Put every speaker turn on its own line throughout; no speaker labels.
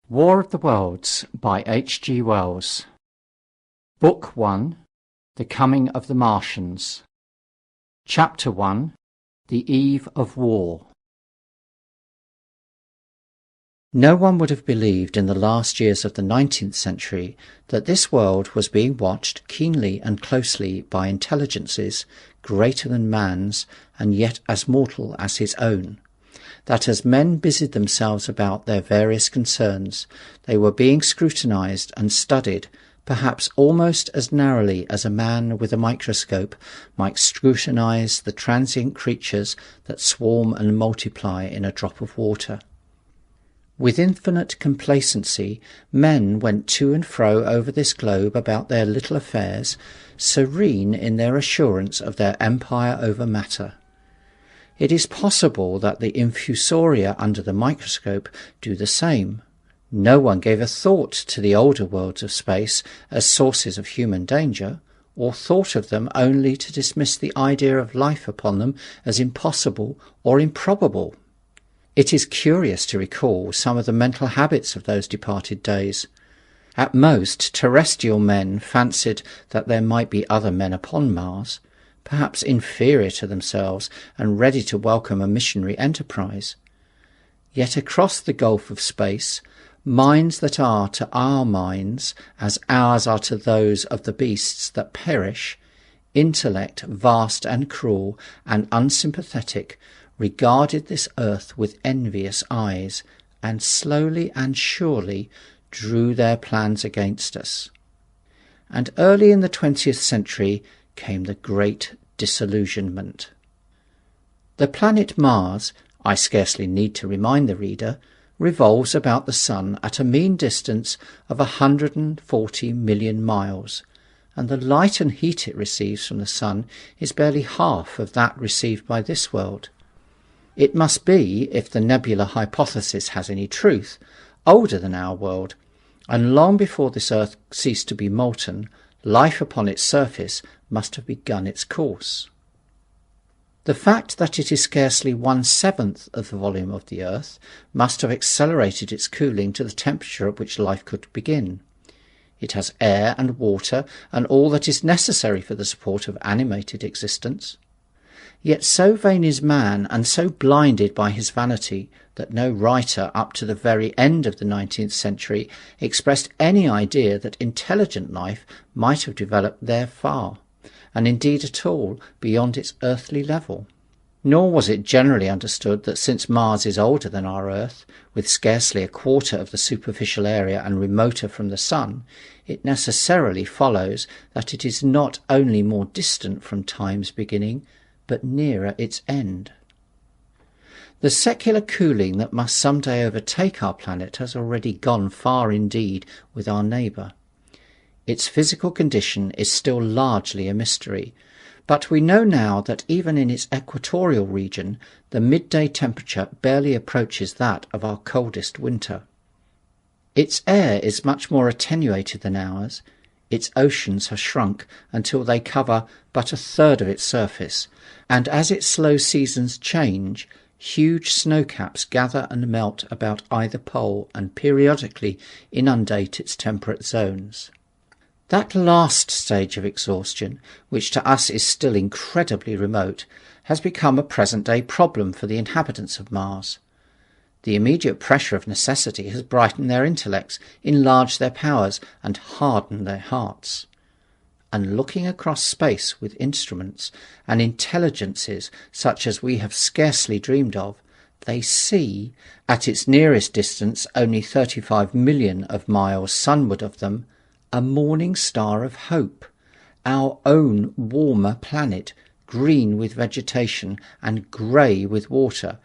War of the Worlds by H. G. Wells. Book 1. The Coming of the Martians. Chapter 1. The Eve of War. No one would have believed in the last years of the 19th century that this world was being watched keenly and closely by intelligences greater than man's and yet as mortal as his own. That as men busied themselves about their various concerns, they were being scrutinized and studied, perhaps almost as narrowly as a man with a microscope might scrutinize the transient creatures that swarm and multiply in a drop of water. With infinite complacency, men went to and fro over this globe about their little affairs, serene in their assurance of their empire over matter. It is possible that the infusoria under the microscope do the same. No one gave a thought to the older worlds of space as sources of human danger, or thought of them only to dismiss the idea of life upon them as impossible or improbable. It is curious to recall some of the mental habits of those departed days. At most, terrestrial men fancied that there might be other men upon Mars, perhaps inferior to themselves and ready to welcome a missionary enterprise. Yet across the gulf of space, minds that are to our minds as ours are to those of the beasts that perish, intellect vast and cruel and unsympathetic, regarded this earth with envious eyes, and slowly and surely drew their plans against us. And early in the 20th century came the great disillusionment. The planet Mars, I scarcely need to remind the reader, revolves about the Sun at a mean distance of 140 million miles, and the light and heat it receives from the Sun is barely half of that received by this world. It must be, if the nebular hypothesis has any truth, older than our world, and long before this earth ceased to be molten, life upon its surface must have begun its course. The fact that it is scarcely 1/7 of the volume of the earth must have accelerated its cooling to the temperature at which life could begin. It has air and water and all that is necessary for the support of animated existence. Yet so vain is man and so blinded by his vanity that no writer up to the very end of the 19th century expressed any idea that intelligent life might have developed there far, and indeed at all, beyond its earthly level. Nor was it generally understood that since Mars is older than our Earth, with scarcely a quarter of the superficial area and remoter from the Sun, it necessarily follows that it is not only more distant from time's beginning, but nearer its end. The secular cooling that must some day overtake our planet has already gone far indeed with our neighbour. Its physical condition is still largely a mystery, but we know now that even in its equatorial region the midday temperature barely approaches that of our coldest winter. Its air is much more attenuated than ours. Its oceans have shrunk until they cover but 1/3 of its surface, and as its slow seasons change, huge snowcaps gather and melt about either pole and periodically inundate its temperate zones. That last stage of exhaustion, which to us is still incredibly remote, has become a present-day problem for the inhabitants of Mars. The immediate pressure of necessity has brightened their intellects, enlarged their powers, and hardened their hearts. And looking across space with instruments and intelligences such as we have scarcely dreamed of, they see, at its nearest distance only 35 million of miles sunward of them, a morning star of hope, our own warmer planet, green with vegetation and grey with water,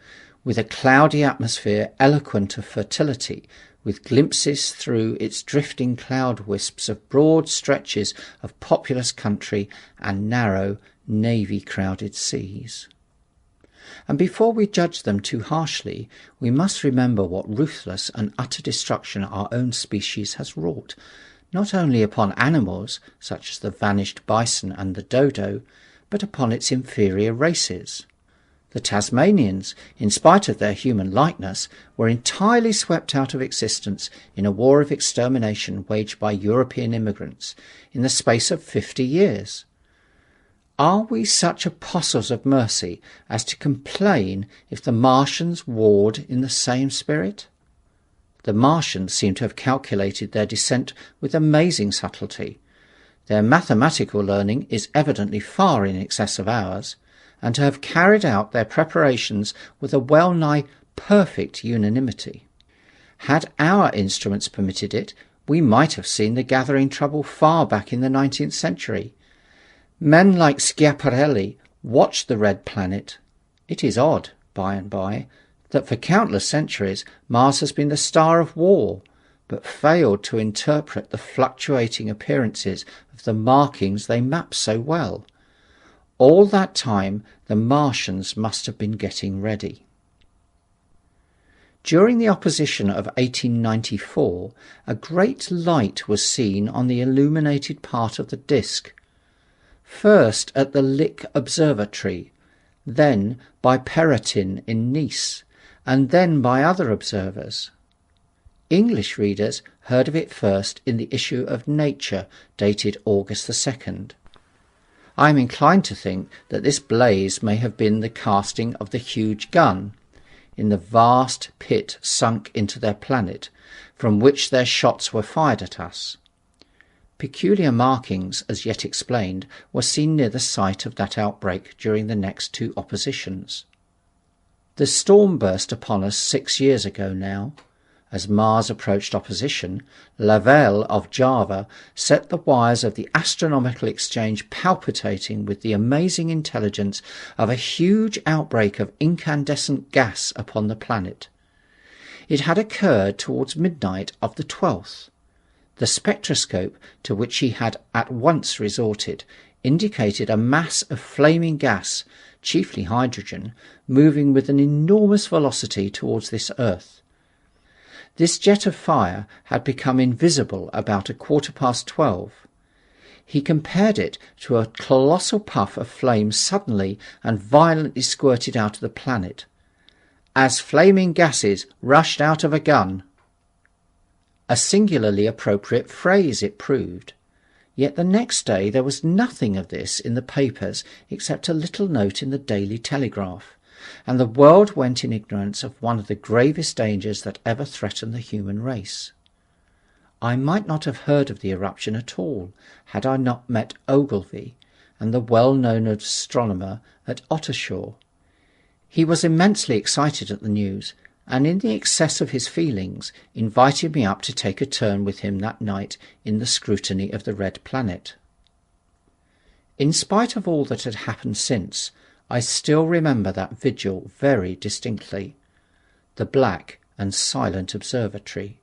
with a cloudy atmosphere eloquent of fertility, with glimpses through its drifting cloud wisps of broad stretches of populous country and narrow, navy-crowded seas. And before we judge them too harshly, we must remember what ruthless and utter destruction our own species has wrought, not only upon animals, such as the vanished bison and the dodo, but upon its inferior races. The Tasmanians, in spite of their human likeness, were entirely swept out of existence in a war of extermination waged by European immigrants in the space of 50 years. Are we such apostles of mercy as to complain if the Martians warred in the same spirit? The Martians seem to have calculated their descent with amazing subtlety. Their mathematical learning is evidently far in excess of ours, and to have carried out their preparations with a well-nigh perfect unanimity. Had our instruments permitted it, we might have seen the gathering trouble far back in the 19th century. Men like Schiaparelli watched the red planet. It is odd, by and by, that for countless centuries Mars has been the star of war, but failed to interpret the fluctuating appearances of the markings they map so well. All that time the Martians must have been getting ready. During the opposition of 1894, a great light was seen on the illuminated part of the disk. First at the Lick Observatory, then by Perrotin in Nice, and then by other observers. English readers heard of it first in the issue of Nature dated August 2nd. I am inclined to think that this blaze may have been the casting of the huge gun, in the vast pit sunk into their planet, from which their shots were fired at us. Peculiar markings, as yet explained, were seen near the site of that outbreak during the next two oppositions. The storm burst upon us 6 years ago now. As Mars approached opposition, Lavelle of Java set the wires of the astronomical exchange palpitating with the amazing intelligence of a huge outbreak of incandescent gas upon the planet. It had occurred towards midnight of the 12th. The spectroscope, to which he had at once resorted, indicated a mass of flaming gas, chiefly hydrogen, moving with an enormous velocity towards this earth. This jet of fire had become invisible about 12:15. He compared it to a colossal puff of flame suddenly and violently squirted out of the planet, as flaming gases rushed out of a gun. A singularly appropriate phrase it proved. Yet the next day there was nothing of this in the papers except a little note in the Daily Telegraph, and the world went in ignorance of one of the gravest dangers that ever threatened the human race. I might not have heard of the eruption at all had I not met Ogilvy and the well-known astronomer at Ottershaw. He was immensely excited at the news, and in the excess of his feelings invited me up to take a turn with him that night in the scrutiny of the red planet. In spite of all that had happened since, I still remember that vigil very distinctly. The black and silent observatory,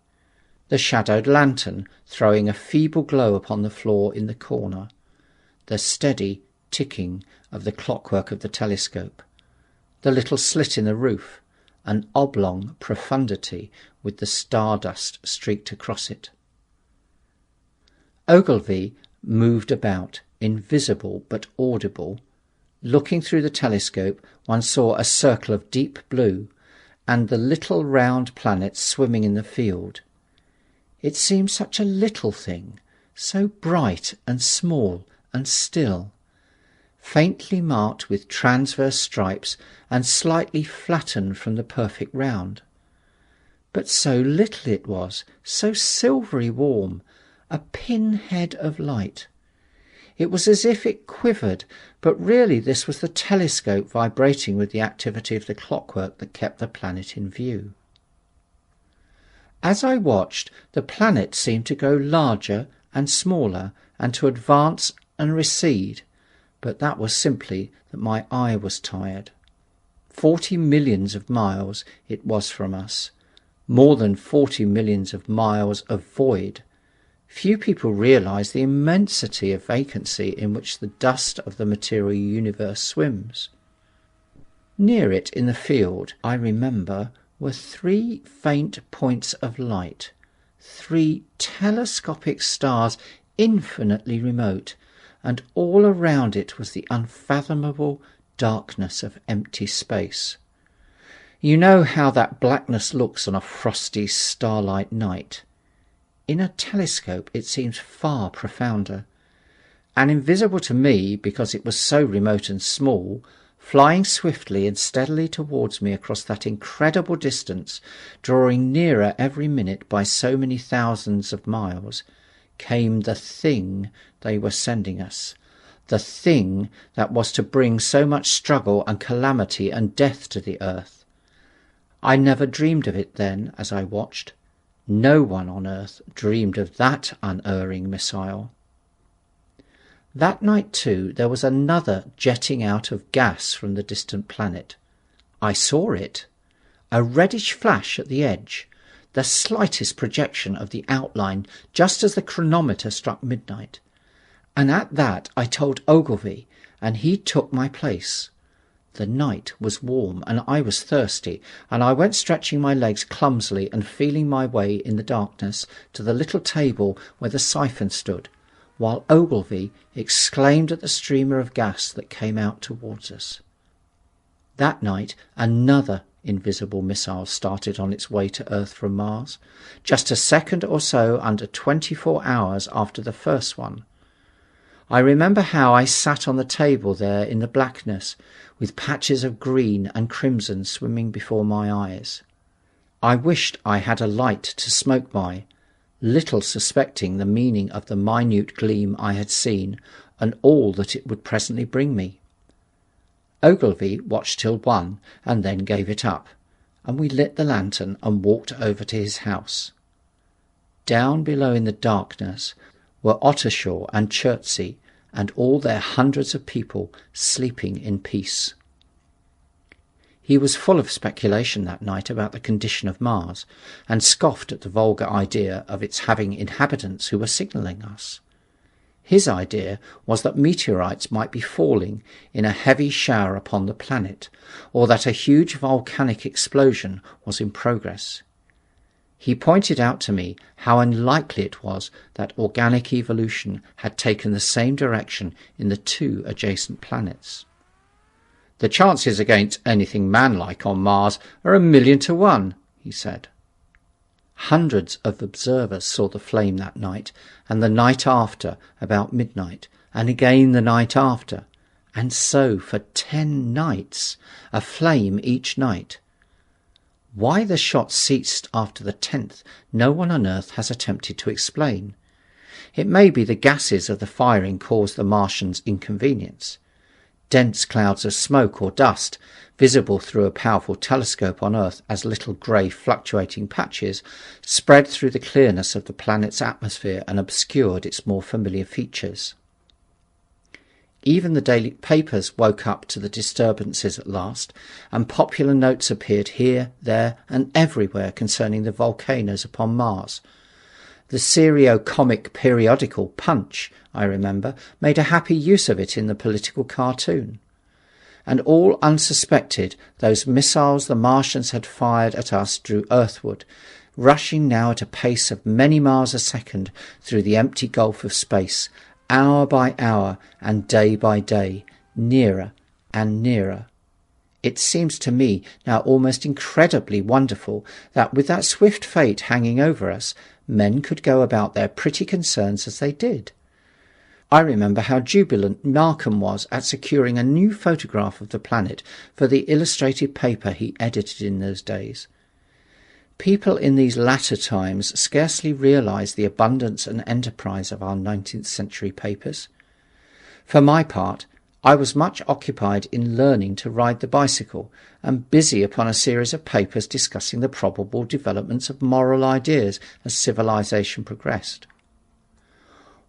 the shadowed lantern throwing a feeble glow upon the floor in the corner, the steady ticking of the clockwork of the telescope, the little slit in the roof, an oblong profundity with the stardust streaked across it. Ogilvy moved about, invisible but audible. Looking through the telescope, one saw a circle of deep blue, and the little round planets swimming in the field. It seemed such a little thing, so bright and small and still, faintly marked with transverse stripes and slightly flattened from the perfect round. But so little it was, so silvery warm, a pinhead of light. It was as if it quivered, but really this was the telescope vibrating with the activity of the clockwork that kept the planet in view. As I watched, the planet seemed to grow larger and smaller, and to advance and recede, but that was simply that my eye was tired. 40 millions of miles it was from us, more than 40 millions of miles of void. Few people realize the immensity of vacancy in which the dust of the material universe swims. Near it in the field, I remember, were 3 faint points of light, 3 telescopic stars infinitely remote, and all around it was the unfathomable, darkness of empty space. You know how that blackness looks on a frosty starlight night. In a telescope it seems far profounder, and invisible to me because it was so remote and small, flying swiftly and steadily towards me across that incredible distance, drawing nearer every minute by so many thousands of miles, came the thing they were sending us, the thing that was to bring so much struggle and calamity and death to the earth. I never dreamed of it then as I watched. No one on earth dreamed of that unerring missile. That night, too, there was another jetting out of gas from the distant planet. I saw it. A reddish flash at the edge, the slightest projection of the outline just as the chronometer struck midnight. And at that I told Ogilvy, and he took my place. The night was warm, and I was thirsty, and I went stretching my legs clumsily and feeling my way in the darkness to the little table where the siphon stood, while Ogilvy exclaimed at the streamer of gas that came out towards us. That night another invisible missile started on its way to Earth from Mars, just a second or so under 24 hours after the first one. I remember how I sat on the table there in the blackness, with patches of green and crimson swimming before my eyes. I wished I had a light to smoke by, little suspecting the meaning of the minute gleam I had seen, and all that it would presently bring me. Ogilvy watched till 1, and then gave it up, and we lit the lantern and walked over to his house. Down below in the darkness were Ottershaw and Chertsey, and all their hundreds of people sleeping in peace. He was full of speculation that night about the condition of Mars, and scoffed at the vulgar idea of its having inhabitants who were signalling us. His idea was that meteorites might be falling in a heavy shower upon the planet, or that a huge volcanic explosion was in progress. He pointed out to me how unlikely it was that organic evolution had taken the same direction in the 2 adjacent planets. "The chances against anything man-like on Mars are 1,000,000 to 1, he said. Hundreds of observers saw the flame that night, and the night after, about midnight, and again the night after, and so for 10 nights, a flame each night. Why the shot ceased after the 10th, no one on Earth has attempted to explain. It may be the gases of the firing caused the Martians inconvenience. Dense clouds of smoke or dust, visible through a powerful telescope on Earth as little grey fluctuating patches, spread through the clearness of the planet's atmosphere and obscured its more familiar features. Even the daily papers woke up to the disturbances at last, and popular notes appeared here, there, and everywhere concerning the volcanoes upon Mars. The serio-comic periodical Punch, I remember, made a happy use of it in the political cartoon. And all unsuspected, those missiles the Martians had fired at us drew earthward, rushing now at a pace of many miles a second through the empty gulf of space, hour by hour and day by day, nearer and nearer. It seems to me now almost incredibly wonderful that with that swift fate hanging over us, men could go about their pretty concerns as they did. I remember how jubilant Markham was at securing a new photograph of the planet for the illustrated paper he edited in those days. People in these latter times scarcely realize the abundance and enterprise of our 19th century papers. For my part, I was much occupied in learning to ride the bicycle, and busy upon a series of papers discussing the probable developments of moral ideas as civilization progressed.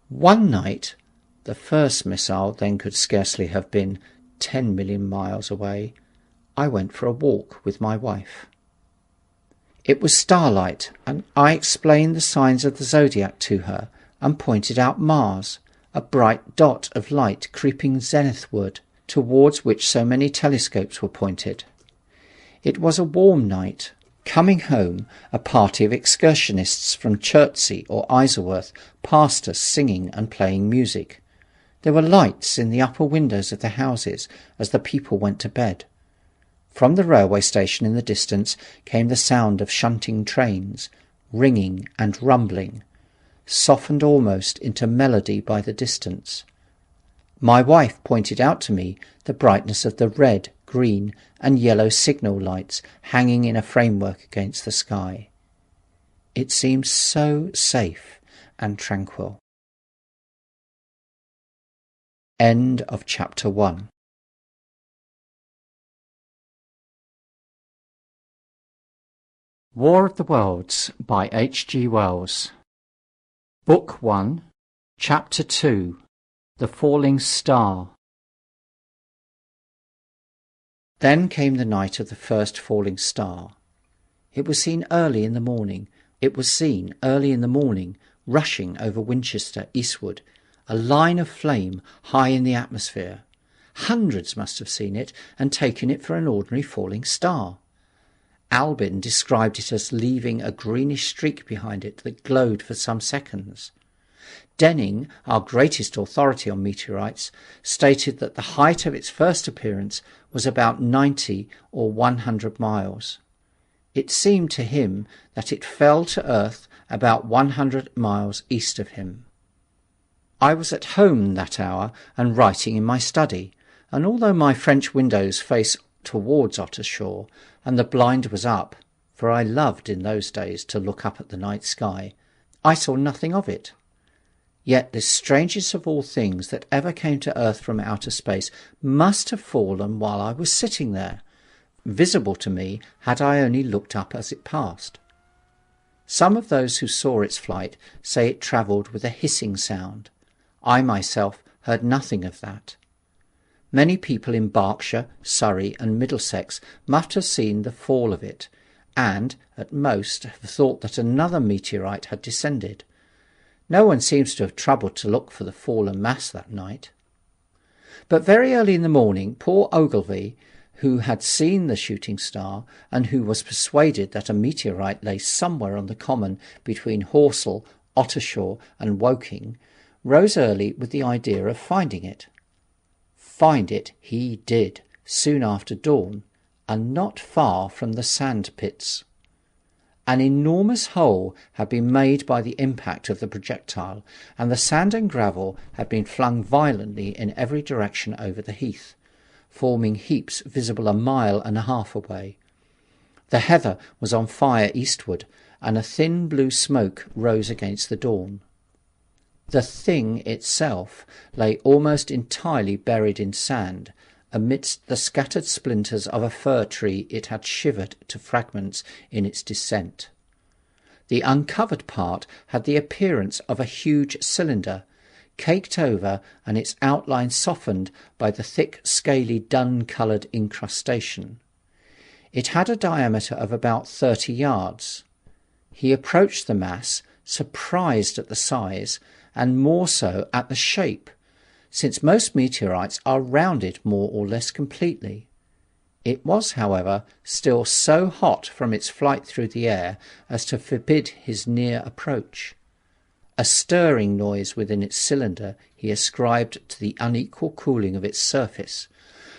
One night, the first missile then could scarcely have been 10 million miles away, I went for a walk with my wife. It was starlight, and I explained the signs of the zodiac to her, and pointed out Mars, a bright dot of light creeping zenithward, towards which so many telescopes were pointed. It was a warm night. Coming home, a party of excursionists from Chertsey or Isleworth passed us singing and playing music. There were lights in the upper windows of the houses as the people went to bed. From the railway station in the distance came the sound of shunting trains, ringing and rumbling, softened almost into melody by the distance. My wife pointed out to me the brightness of the red, green and yellow signal lights hanging in a framework against the sky. It seemed so safe and tranquil. End of chapter 1. War of the Worlds by H.G. Wells. Book 1, Chapter 2, The Falling Star. Then came the night of the first falling star. It was seen early in the morning, rushing over Winchester eastward, a line of flame high in the atmosphere. Hundreds must have seen it and taken it for an ordinary falling star. Albin described it as leaving a greenish streak behind it that glowed for some seconds. Denning, our greatest authority on meteorites, stated that the height of its first appearance was about 90 or 100 miles. It seemed to him that it fell to earth about 100 miles east of him. I was at home that hour and writing in my study, and although my French windows faced towards Ottershaw and the blind was up, for I loved in those days to look up at the night sky, I saw nothing of it. Yet this strangest of all things that ever came to earth from outer space must have fallen while I was sitting there, visible to me had I only looked up as it passed. Some of those who saw its flight say it travelled with a hissing sound. I myself heard nothing of that. Many people in Berkshire, Surrey and Middlesex must have seen the fall of it, and, at most, have thought that another meteorite had descended. No one seems to have troubled to look for the fallen mass that night. But very early in the morning, poor Ogilvy, who had seen the shooting star, and who was persuaded that a meteorite lay somewhere on the common between Horsell, Ottershaw and Woking, rose early with the idea of finding it. Find it he did, soon after dawn, and not far from the sand pits. An enormous hole had been made by the impact of the projectile, and the sand and gravel had been flung violently in every direction over the heath, forming heaps visible a mile and a half away. The heather was on fire eastward, and a thin blue smoke rose against the dawn. The thing itself lay almost entirely buried in sand, amidst the scattered splinters of a fir tree it had shivered to fragments in its descent. The uncovered part had the appearance of a huge cylinder, caked over and its outline softened by the thick, scaly, dun-coloured incrustation. It had a diameter of about 30 yards. He approached the mass, surprised at the size, and more so at the shape, since most meteorites are rounded more or less completely. It was, however, still so hot from its flight through the air as to forbid his near approach. A stirring noise within its cylinder he ascribed to the unequal cooling of its surface,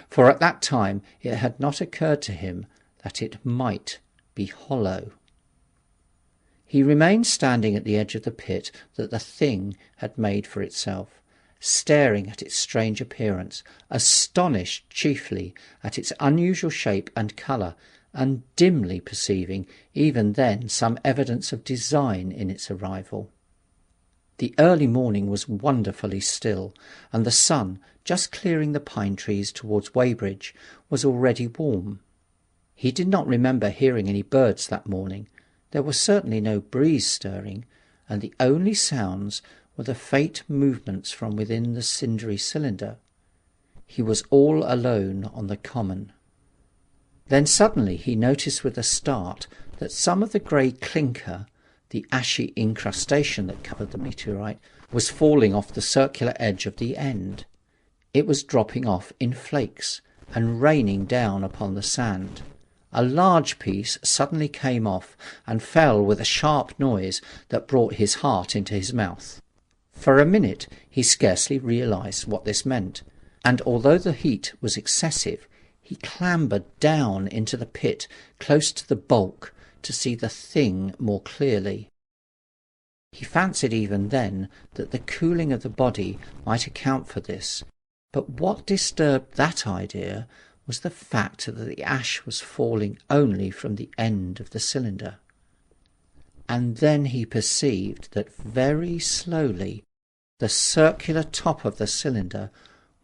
for at that time it had not occurred to him that it might be hollow. He remained standing at the edge of the pit that the thing had made for itself, staring at its strange appearance, astonished chiefly at its unusual shape and colour, and dimly perceiving even then some evidence of design in its arrival. The early morning was wonderfully still, and the sun, just clearing the pine trees towards Weybridge, was already warm. He did not remember hearing any birds that morning. There was certainly no breeze stirring, and the only sounds were the faint movements from within the cindery cylinder. He was all alone on the common. Then suddenly he noticed with a start that some of the grey clinker, the ashy incrustation that covered the meteorite, was falling off the circular edge of the end. It was dropping off in flakes and raining down upon the sand. A large piece suddenly came off and fell with a sharp noise that brought his heart into his mouth. For a minute he scarcely realised what this meant, and although the heat was excessive, he clambered down into the pit close to the bulk to see the thing more clearly. He fancied even then that the cooling of the body might account for this, but what disturbed that idea was the fact that the ash was falling only from the end of the cylinder. And then he perceived that very slowly the circular top of the cylinder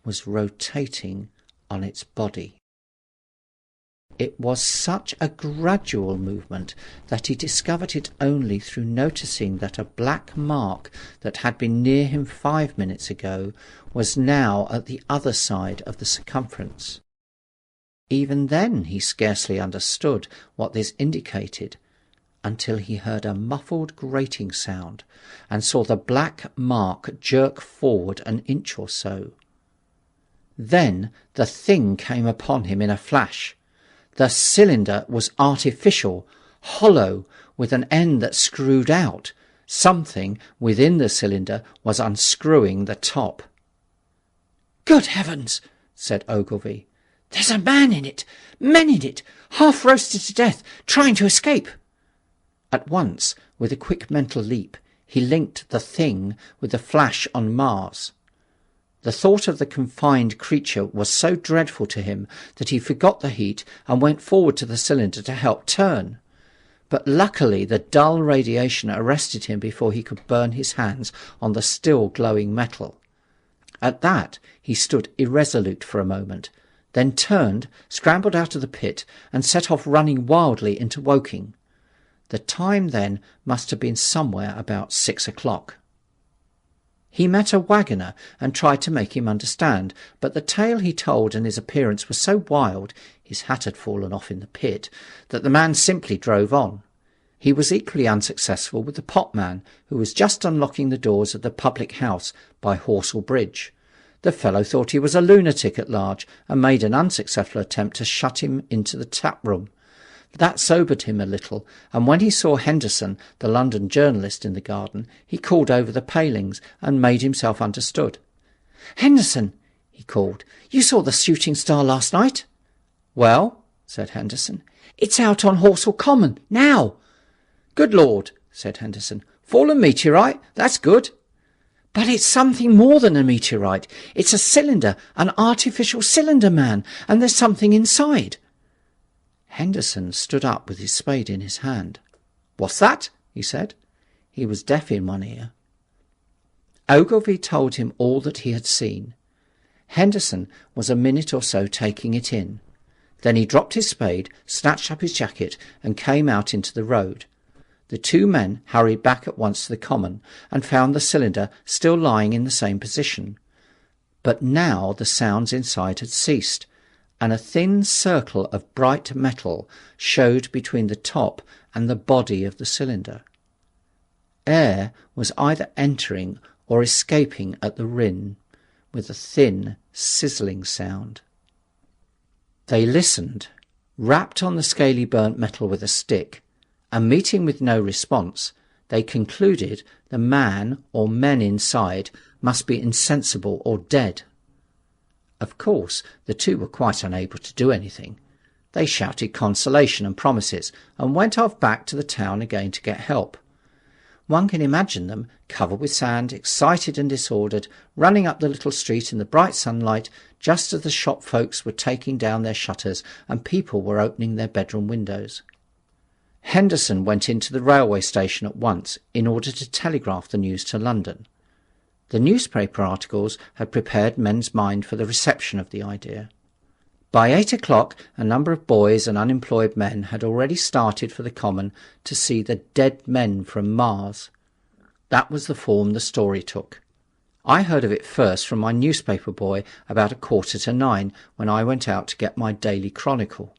was rotating on its body. It was such a gradual movement that he discovered it only through noticing that a black mark that had been near him 5 minutes ago was now at the other side of the circumference. Even then he scarcely understood what this indicated, until he heard a muffled grating sound and saw the black mark jerk forward an inch or so. Then the thing came upon him in a flash. The cylinder was artificial, hollow, with an end that screwed out. Something within the cylinder was unscrewing the top. "Good heavens!" said Ogilvy. "There's a man in it! Men in it! Half roasted to death, trying to escape!" At once, with a quick mental leap, he linked the thing with the flash on Mars. The thought of the confined creature was so dreadful to him that he forgot the heat and went forward to the cylinder to help turn. But luckily the dull radiation arrested him before he could burn his hands on the still glowing metal. At that he stood irresolute for a moment, then turned, scrambled out of the pit, and set off running wildly into Woking. The time then must have been somewhere about 6 o'clock. He met a waggoner and tried to make him understand, but the tale he told and his appearance were so wild, his hat had fallen off in the pit, that the man simply drove on. He was equally unsuccessful with the potman, who was just unlocking the doors of the public house by Horsell Bridge. The fellow thought he was a lunatic at large, and made an unsuccessful attempt to shut him into the tap-room. That sobered him a little, and when he saw Henderson, the London journalist, in the garden, he called over the palings and made himself understood. "Henderson," he called, "you saw the shooting star last night?" "Well," said Henderson, "it's out on Horsell Common, now." "Good Lord," said Henderson, "fallen meteorite? That's good." "But it's something more than a meteorite. It's a cylinder, an artificial cylinder, man, and there's something inside." Henderson stood up with his spade in his hand. "What's that?" he said. He was deaf in one ear. Ogilvy told him all that he had seen. Henderson was a minute or so taking it in. Then he dropped his spade, snatched up his jacket, and came out into the road. The two men hurried back at once to the common, and found the cylinder still lying in the same position. But now the sounds inside had ceased, and a thin circle of bright metal showed between the top and the body of the cylinder. Air was either entering or escaping at the rim, with a thin, sizzling sound. They listened, rapped on the scaly burnt metal with a stick, and meeting with no response, they concluded the man or men inside must be insensible or dead. Of course, the two were quite unable to do anything. They shouted consolation and promises, and went off back to the town again to get help. One can imagine them, covered with sand, excited and disordered, running up the little street in the bright sunlight, just as the shop folks were taking down their shutters and people were opening their bedroom windows. Henderson went into the railway station at once in order to telegraph the news to London. The newspaper articles had prepared men's mind for the reception of the idea. By 8 o'clock a number of boys and unemployed men had already started for the common to see the dead men from Mars. That was the form the story took. I heard of it first from my newspaper boy about 9:15, when I went out to get my daily chronicle.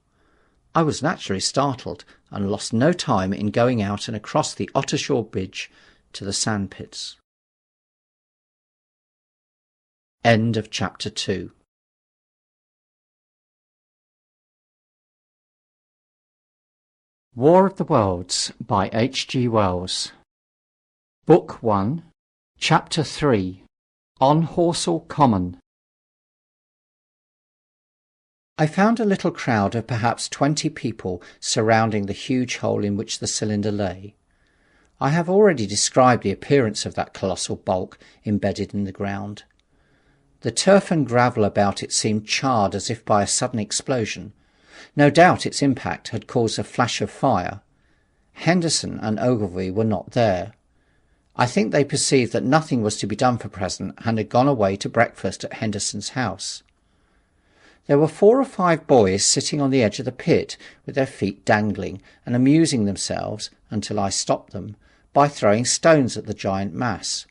I was naturally startled, and lost no time in going out and across the Ottershaw Bridge to the sandpits. End of chapter 2. War of the Worlds by H. G. Wells. Book 1, Chapter 3. On Horsell Common. I found a little crowd of perhaps 20 people surrounding the huge hole in which the cylinder lay. I have already described the appearance of that colossal bulk embedded in the ground. The turf and gravel about it seemed charred as if by a sudden explosion. No doubt its impact had caused a flash of fire. Henderson and Ogilvy were not there. I think they perceived that nothing was to be done for present and had gone away to breakfast at Henderson's house. There were 4 or 5 boys sitting on the edge of the pit with their feet dangling and amusing themselves, until I stopped them, by throwing stones at the giant mass.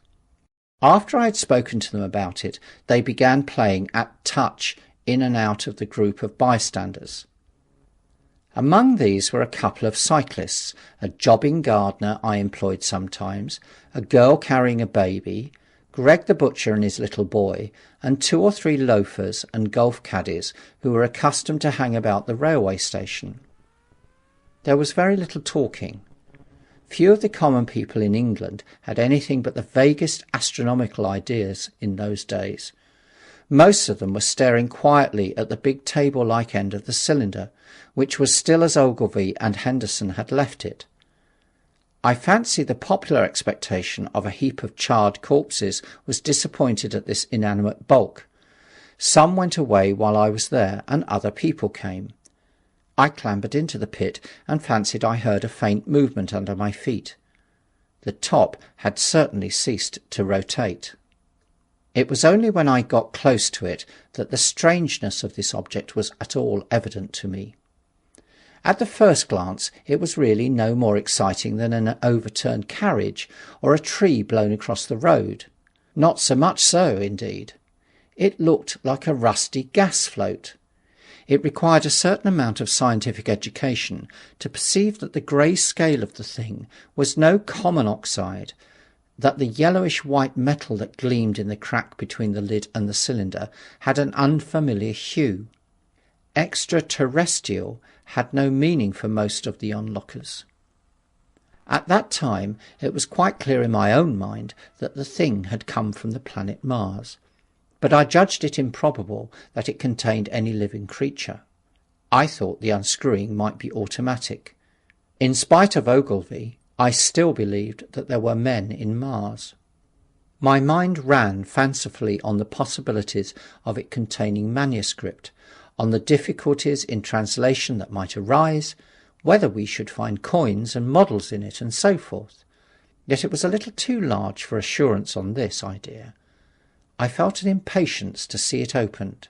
After I had spoken to them about it, they began playing at touch in and out of the group of bystanders. Among these were a couple of cyclists, a jobbing gardener I employed sometimes, a girl carrying a baby, Greg the butcher and his little boy, and 2 or 3 loafers and golf caddies who were accustomed to hang about the railway station. There was very little talking. Few of the common people in England had anything but the vaguest astronomical ideas in those days. Most of them were staring quietly at the big table-like end of the cylinder, which was still as Ogilvy and Henderson had left it. I fancy the popular expectation of a heap of charred corpses was disappointed at this inanimate bulk. Some went away while I was there, and other people came. I clambered into the pit and fancied I heard a faint movement under my feet. The top had certainly ceased to rotate. It was only when I got close to it that the strangeness of this object was at all evident to me. At the first glance it was really no more exciting than an overturned carriage or a tree blown across the road. Not so much so, indeed. It looked like a rusty gas float. It required a certain amount of scientific education to perceive that the grey scale of the thing was no common oxide, that the yellowish-white metal that gleamed in the crack between the lid and the cylinder had an unfamiliar hue. Extraterrestrial had no meaning for most of the onlookers. At that time it was quite clear in my own mind that the thing had come from the planet Mars, but I judged it improbable that it contained any living creature. I thought the unscrewing might be automatic. In spite of Ogilvy, I still believed that there were men in Mars. My mind ran fancifully on the possibilities of it containing manuscript, on the difficulties in translation that might arise, whether we should find coins and models in it, and so forth. Yet it was a little too large for assurance on this idea. I felt an impatience to see it opened.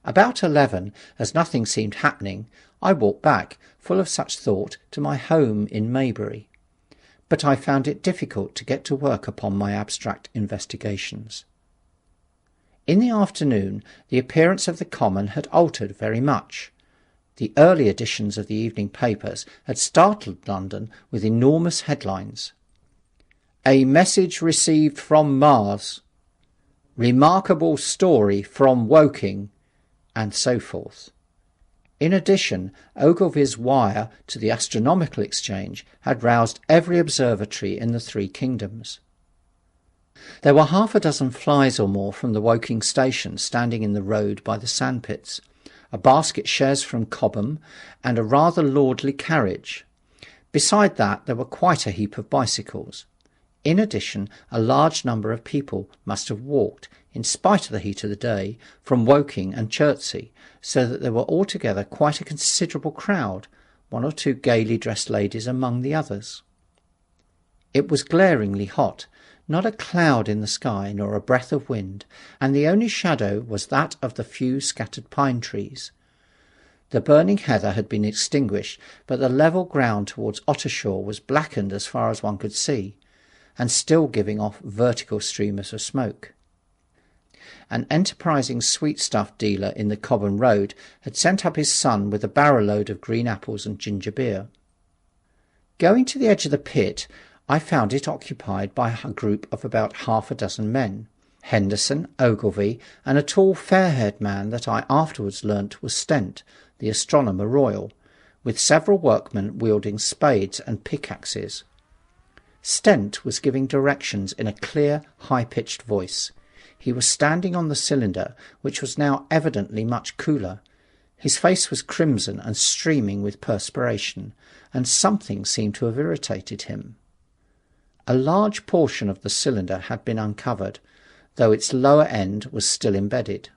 About 11, as nothing seemed happening, I walked back, full of such thought, to my home in Maybury. But I found it difficult to get to work upon my abstract investigations. In the afternoon the appearance of the common had altered very much. The early editions of the evening papers had startled London with enormous headlines. "A message received from Mars," "Remarkable story from Woking," and so forth. In addition, Ogilvy's wire to the Astronomical Exchange had roused every observatory in the 3 kingdoms. There were 6 flies or more from the Woking station standing in the road by the sandpits, a basket chaise from Cobham, and a rather lordly carriage. Beside that there were quite a heap of bicycles. In addition, a large number of people must have walked, in spite of the heat of the day, from Woking and Chertsey, so that there were altogether quite a considerable crowd, 1 or 2 gaily dressed ladies among the others. It was glaringly hot, not a cloud in the sky nor a breath of wind, and the only shadow was that of the few scattered pine trees. The burning heather had been extinguished, but the level ground towards Ottershaw was blackened as far as one could see, and still giving off vertical streamers of smoke. An enterprising sweetstuff dealer in the Cobham Road had sent up his son with a barrow-load of green apples and ginger beer. Going to the edge of the pit, I found it occupied by a group of about 6 men, Henderson, Ogilvy, and a tall fair-haired man that I afterwards learnt was Stent, the astronomer royal, with several workmen wielding spades and pickaxes. Stent was giving directions in a clear, high-pitched voice. He was standing on the cylinder, which was now evidently much cooler. His face was crimson and streaming with perspiration, and something seemed to have irritated him. A large portion of the cylinder had been uncovered, though its lower end was still embedded.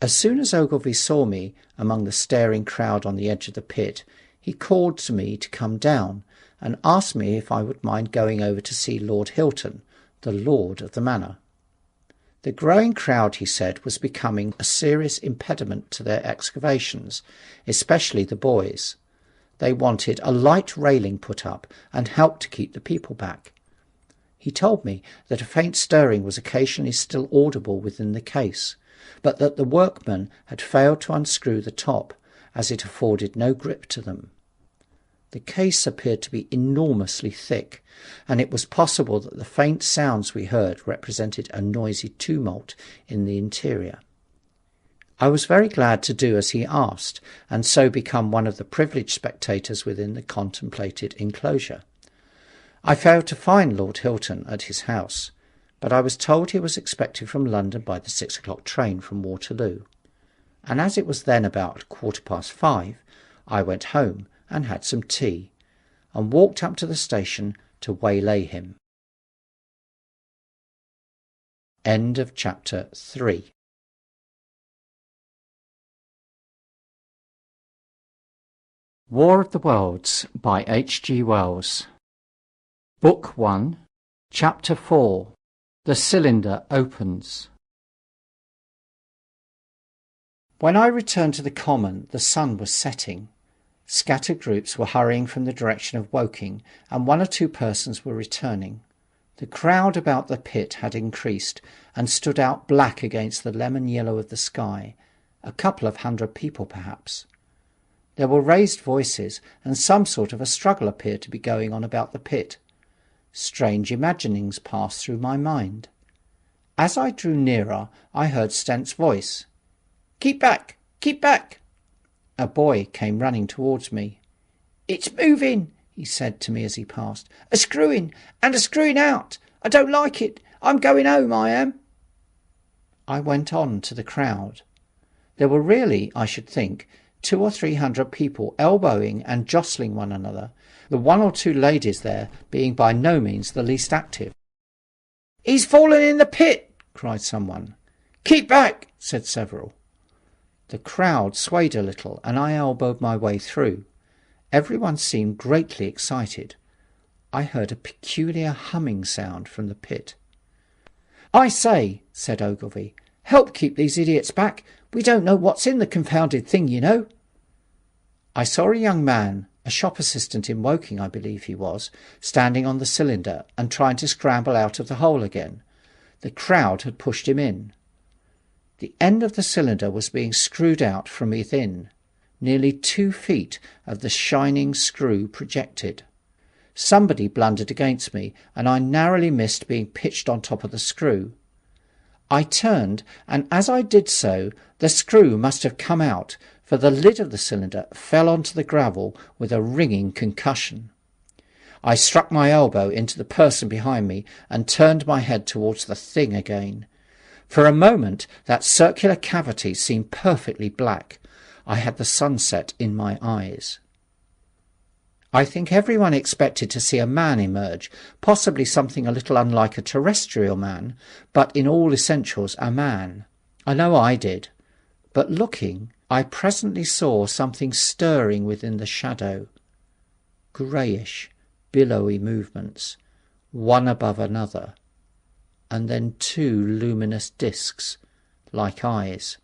As soon as Ogilvy saw me among the staring crowd on the edge of the pit, he called to me to come down, and asked me if I would mind going over to see Lord Hilton, the lord of the manor. The growing crowd, he said, was becoming a serious impediment to their excavations, especially the boys. They wanted a light railing put up and help to keep the people back. He told me that a faint stirring was occasionally still audible within the case, but that the workmen had failed to unscrew the top, as it afforded no grip to them. The case appeared to be enormously thick, and it was possible that the faint sounds we heard represented a noisy tumult in the interior. I was very glad to do as he asked, and so become one of the privileged spectators within the contemplated enclosure. I failed to find Lord Hilton at his house, but I was told he was expected from London by the 6 o'clock train from Waterloo, and as it was then about 5:15, I went home and had some tea, and walked up to the station to waylay him. End of chapter 3. War of the Worlds by H.G. Wells. Book 1, Chapter 4. The Cylinder Opens. When I returned to the common, the sun was setting. Scattered groups were hurrying from the direction of Woking, and 1 or 2 persons were returning. The crowd about the pit had increased, and stood out black against the lemon yellow of the sky, a couple of 100 people perhaps. There were raised voices, and some sort of a struggle appeared to be going on about the pit. Strange imaginings passed through my mind. As I drew nearer, I heard Stent's voice. "Keep back! Keep back!" A boy came running towards me. "It's moving," he said to me as he passed. "A screwing, and a screwing out. I don't like it. I'm going home, I am." I went on to the crowd. There were really, I should think, 200 or 300 people elbowing and jostling one another, the 1 or 2 ladies there being by no means the least active. "He's fallen in the pit!" cried someone. "Keep back!" said several. The crowd swayed a little, and I elbowed my way through. Everyone seemed greatly excited. I heard a peculiar humming sound from the pit. "I say," said Ogilvy, "help keep these idiots back. We don't know what's in the confounded thing, you know." I saw a young man, a shop assistant in Woking, I believe he was, standing on the cylinder and trying to scramble out of the hole again. The crowd had pushed him in. The end of the cylinder was being screwed out from within. Nearly 2 feet of the shining screw projected. Somebody blundered against me, and I narrowly missed being pitched on top of the screw. I turned, and as I did so, the screw must have come out, for the lid of the cylinder fell onto the gravel with a ringing concussion. I struck my elbow into the person behind me and turned my head towards the thing again. For a moment that circular cavity seemed perfectly black. I had the sunset in my eyes. I think everyone expected to see a man emerge, possibly something a little unlike a terrestrial man, but in all essentials a man. I know I did. But looking, I presently saw something stirring within the shadow. Greyish, billowy movements, one above another, and then 2 luminous discs, like eyes.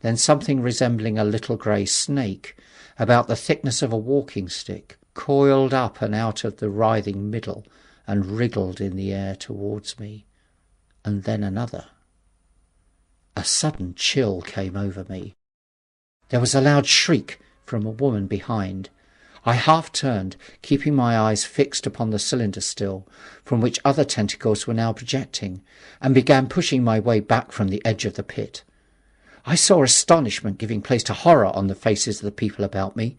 Then something resembling a little grey snake, about the thickness of a walking stick, coiled up and out of the writhing middle, and wriggled in the air towards me. And then another. A sudden chill came over me. There was a loud shriek from a woman behind. I half turned, keeping my eyes fixed upon the cylinder still, from which other tentacles were now projecting, and began pushing my way back from the edge of the pit. I saw astonishment giving place to horror on the faces of the people about me.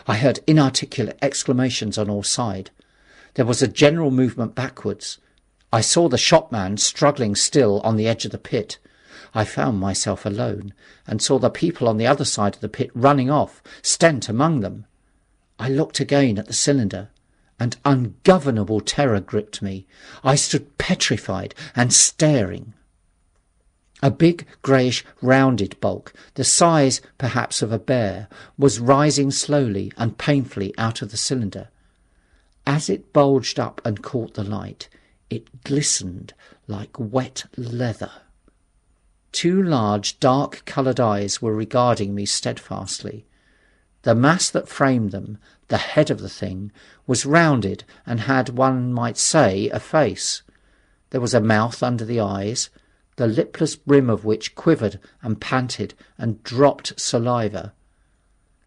I heard inarticulate exclamations on all sides. There was a general movement backwards. I saw the shopman struggling still on the edge of the pit. I found myself alone, and saw the people on the other side of the pit running off, Stent among them. I looked again at the cylinder, and ungovernable terror gripped me. I stood petrified and staring. A big, greyish, rounded bulk, the size, perhaps, of a bear, was rising slowly and painfully out of the cylinder. As it bulged up and caught the light, it glistened like wet leather. Two large, dark-coloured eyes were regarding me steadfastly. The mass that framed them, the head of the thing, was rounded and had, one might say, a face. There was a mouth under the eyes, the lipless brim of which quivered and panted and dropped saliva.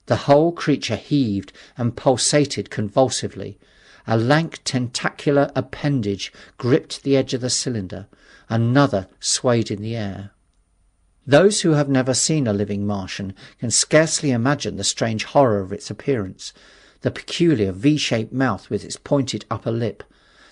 The whole creature heaved and pulsated convulsively. A lank tentacular appendage gripped the edge of the cylinder. Another swayed in the air. Those who have never seen a living Martian can scarcely imagine the strange horror of its appearance, the peculiar V-shaped mouth with its pointed upper lip,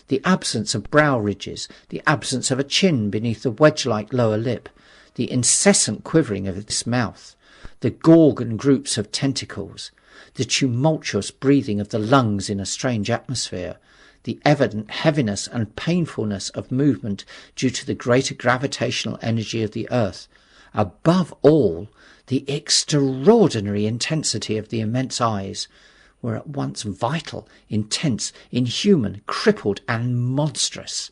the absence of brow ridges, the absence of a chin beneath the wedge-like lower lip, the incessant quivering of its mouth, the gorgon groups of tentacles, the tumultuous breathing of the lungs in a strange atmosphere, the evident heaviness and painfulness of movement due to the greater gravitational energy of the earth. Above all, the extraordinary intensity of the immense eyes were at once vital, intense, inhuman, crippled, and monstrous.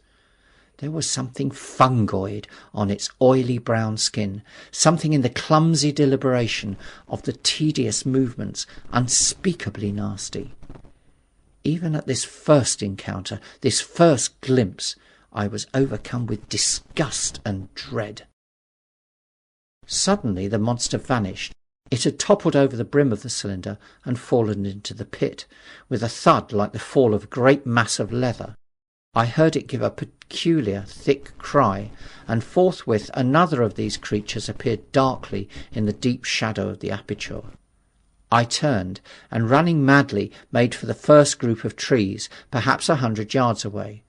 There was something fungoid on its oily brown skin, something in the clumsy deliberation of the tedious movements unspeakably nasty. Even at this first encounter, this first glimpse, I was overcome with disgust and dread. Suddenly the monster vanished. It had toppled over the brim of the cylinder and fallen into the pit, with a thud like the fall of a great mass of leather. I heard it give a peculiar, thick cry, and forthwith another of these creatures appeared darkly in the deep shadow of the aperture. I turned, and running madly, made for the first group of trees, perhaps 100 yards away.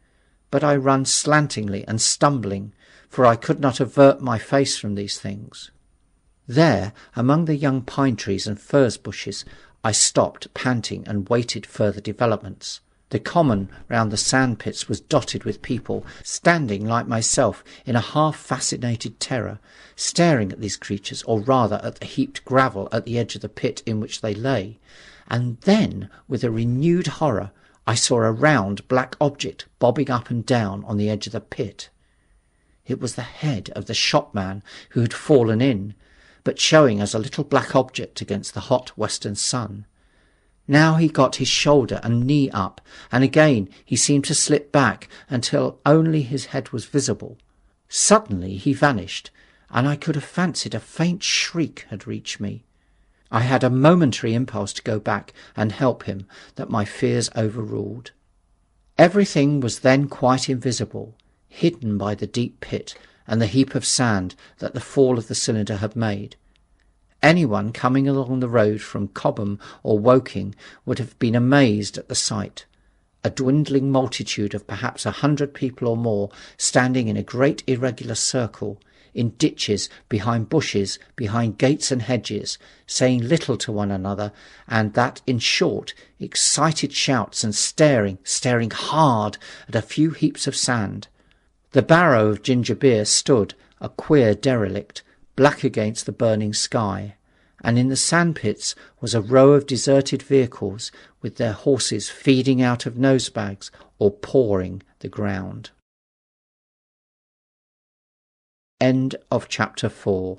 But I ran slantingly and stumbling, for I could not avert my face from these things. There, among the young pine trees and furze bushes, I stopped, panting, and waited further developments. The common round the sand pits was dotted with people, standing like myself in a half-fascinated terror, staring at these creatures, or rather at the heaped gravel at the edge of the pit in which they lay. And then, with a renewed horror, I saw a round black object bobbing up and down on the edge of the pit. It was the head of the shopman who had fallen in, but showing as a little black object against the hot western sun. Now he got his shoulder and knee up, and again he seemed to slip back until only his head was visible. Suddenly he vanished, and I could have fancied a faint shriek had reached me. I had a momentary impulse to go back and help him that my fears overruled. Everything was then quite invisible, hidden by the deep pit and the heap of sand that the fall of the cylinder had made. Anyone coming along the road from Cobham or Woking would have been amazed at the sight. A dwindling multitude of perhaps 100 people or more, standing in a great irregular circle, in ditches, behind bushes, behind gates and hedges, saying little to one another, and that, in short, excited shouts, and staring hard at a few heaps of sand. The barrow of ginger beer stood, a queer derelict, black against the burning sky, and in the sandpits was a row of deserted vehicles with their horses feeding out of nosebags or pawing the ground. End of chapter 4.